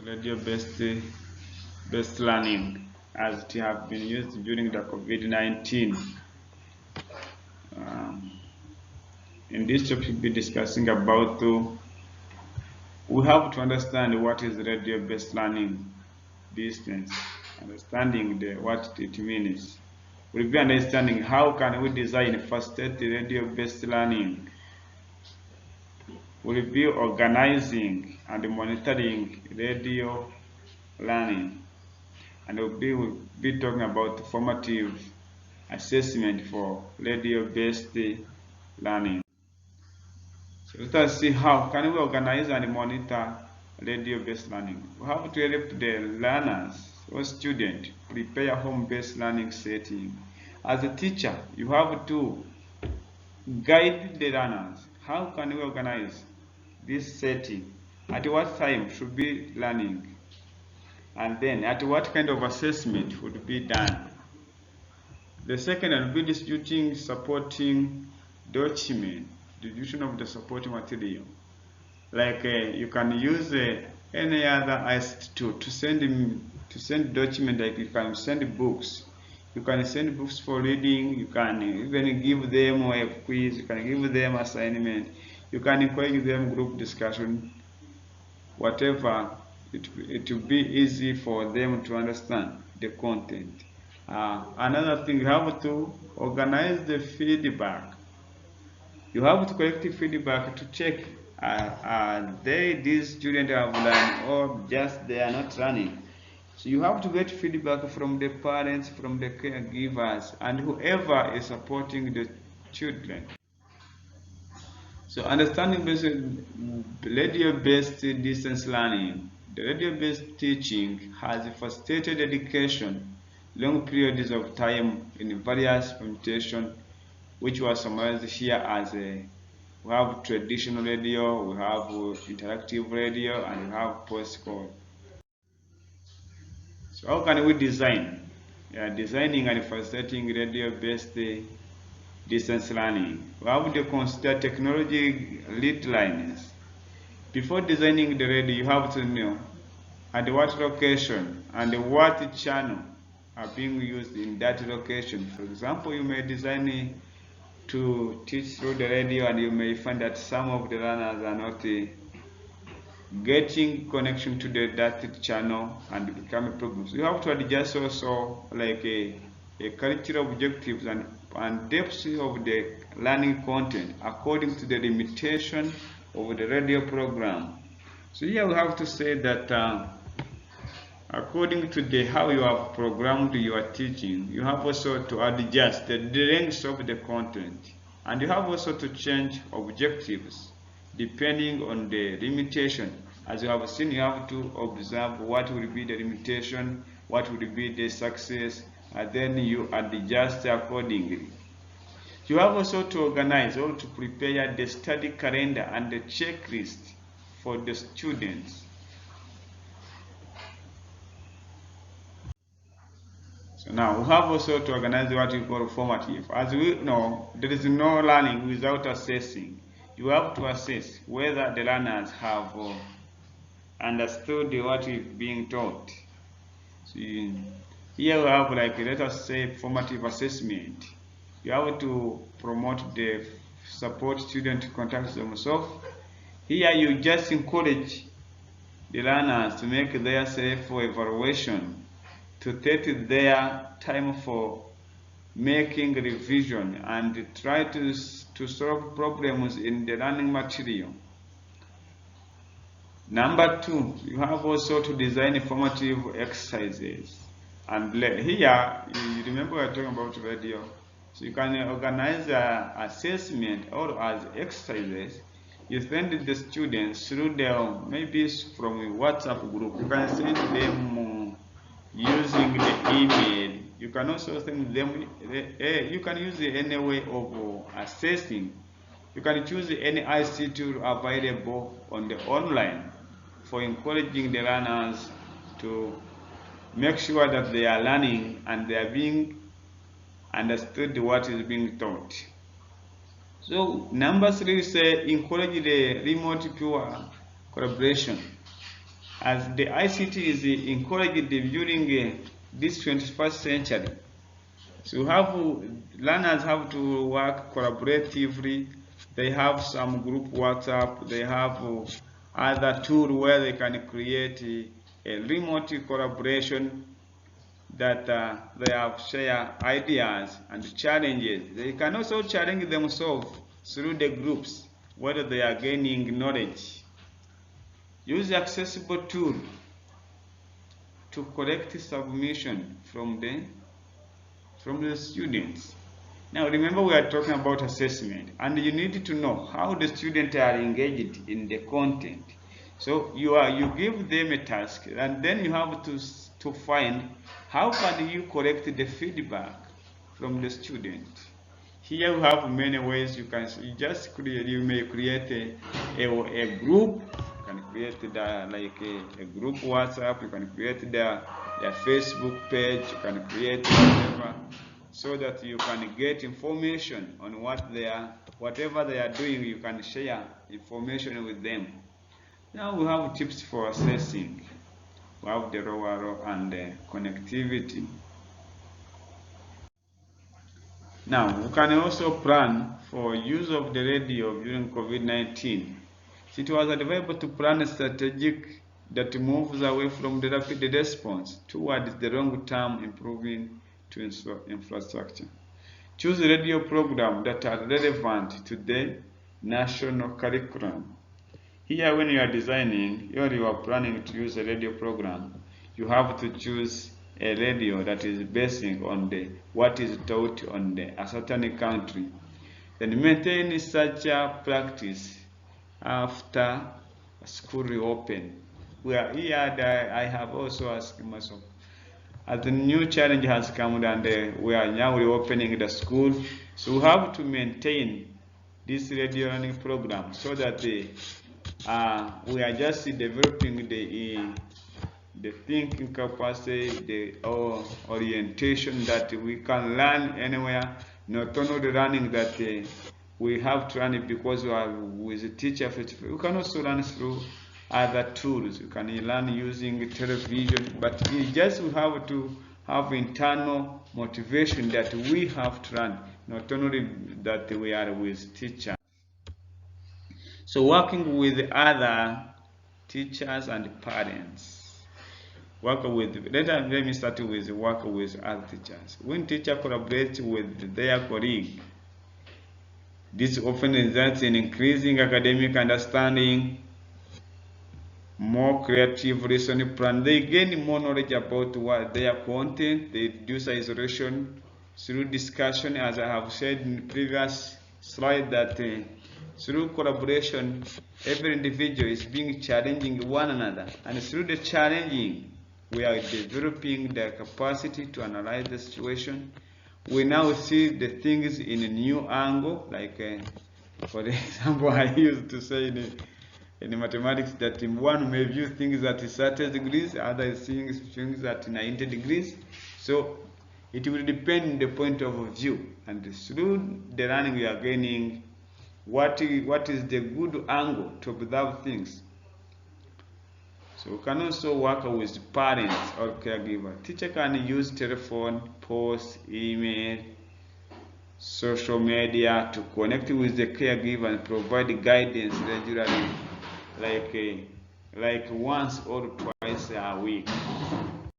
radio-based learning as it have been used during the COVID-19. In this topic, we'll be discussing about we have to understand what is radio-based learning distance, understanding what it means. We'll be understanding how can we design facilitated radio-based learning. We'll be organizing and monitoring radio learning, and we'll be talking about formative assessment for radio-based learning. So let us see how can we organize and monitor radio-based learning. We have to help the learners or students prepare home-based learning setting. As a teacher, you have to guide the learners. How can we organize this setting? At what time should be learning? And then at what kind of assessment would be done? The second will be distributing supporting document, distribution of the supporting material. Like you can use any other ICT tool to send document. Like you can send books. You can send books for reading. You can even give them a quiz. You can give them assignment. You can encourage them group discussion. Whatever, it will be easy for them to understand the content. Another thing, you have to organize the feedback. You have to collect feedback to check these students have learned or just they are not learning. So you have to get feedback from the parents, from the caregivers, and whoever is supporting the children. So understanding radio-based distance learning. The radio-based teaching has facilitated education long periods of time in various permutations, which was summarized here as we have traditional radio, we have interactive radio, and we have postcode. So how can we design? Designing and facilitating radio-based distance learning. We have to consider technology lead lines. Before designing the radio, you have to know at what location and what channel are being used in that location. For example, you may design to teach through the radio, and you may find that some of the learners are not getting connection to that channel, and it become a problem. So you have to adjust also like a cultural objectives and depth of the learning content according to the limitation of the radio program. So here we have to say that according to how you have programmed your teaching, you have also to adjust the length of the content, and you have also to change objectives depending on the limitation. As you have seen, you have to observe what will be the limitation, what will be the success, and then you adjust accordingly. You have also to organize or to prepare the study calendar and the checklist for the students. So now we have also to organize what we call formative. As we know, there is no learning without assessing. You have to assess whether the learners have understood what is being taught. So here we have, like, let us say, formative assessment. You have to promote the support student to contact themselves. Here you just encourage the learners to make their self-evaluation, to take their time for making revision and try to solve problems in the learning material. Number 2, you have also to design formative exercises. And here, you remember we are talking about radio. So you can organize an assessment or as exercises. You send the students through maybe from a WhatsApp group. You can send them using the email. You can also send them, you can use any way of assessing. You can choose any ICT tool available on the online for encouraging the learners to make sure that they are learning and they are being understood what is being taught. So number 3 say encourage the remote pure collaboration. as the ICT is encouraged during this 21st century. So learners have to work collaboratively. They have some group WhatsApp. They have other tool where they can create a remote collaboration that they have share ideas and challenges. They can also challenge themselves through the groups, whether they are gaining knowledge. Use accessible tool to collect submission from the students. Now remember, we are talking about assessment, and you need to know how the students are engaged in the content. So you give them a task, and then you have to find how can you collect the feedback from the student. Here we have many ways you may create a group. You can create a group WhatsApp. You can create their Facebook page. You can create whatever, so that you can get information on whatever they are doing. You can share information with them. Now we have tips for assessing. We have the ROARO and the connectivity. Now we can also plan for use of the radio during COVID-19. It was advisable to plan a strategic that moves away from the rapid response towards the long-term improving to infrastructure. Choose radio programs that are relevant to the national curriculum. Here, when you are designing or you are planning to use a radio program, you have to choose a radio that is basing on what is taught on a certain country. Then maintain such a practice after school reopen. I have also asked myself, as the new challenge has come and we are now reopening the school, so we have to maintain this radio learning program so that we are just developing the thinking capacity, the orientation that we can learn anywhere, not only learning that we have to learn it because we are with a teacher. We can also learn through other tools. You can learn using television, but we have to have internal motivation that we have to learn, not only that we are with teacher. So working with other teachers and parents. Let me start with work with other teachers. When teacher collaborates with their colleague, this often results in increasing academic understanding, more creative listening plan. They gain more knowledge about their content. They reduce isolation through discussion, as I have said in the previous slide, that through collaboration, every individual is being challenging one another, and through the challenging, we are developing the capacity to analyze the situation. We now see the things in a new angle, like for example, I used to say in mathematics that one may view things at 30 degrees, other seeing things at 90 degrees. So it will depend on the point of view, and through the learning we are gaining what is the good angle to observe things. So we can also work with parents or caregiver. Teacher can use telephone, post, email, social media to connect with the caregiver and provide guidance regularly, like once or twice a week.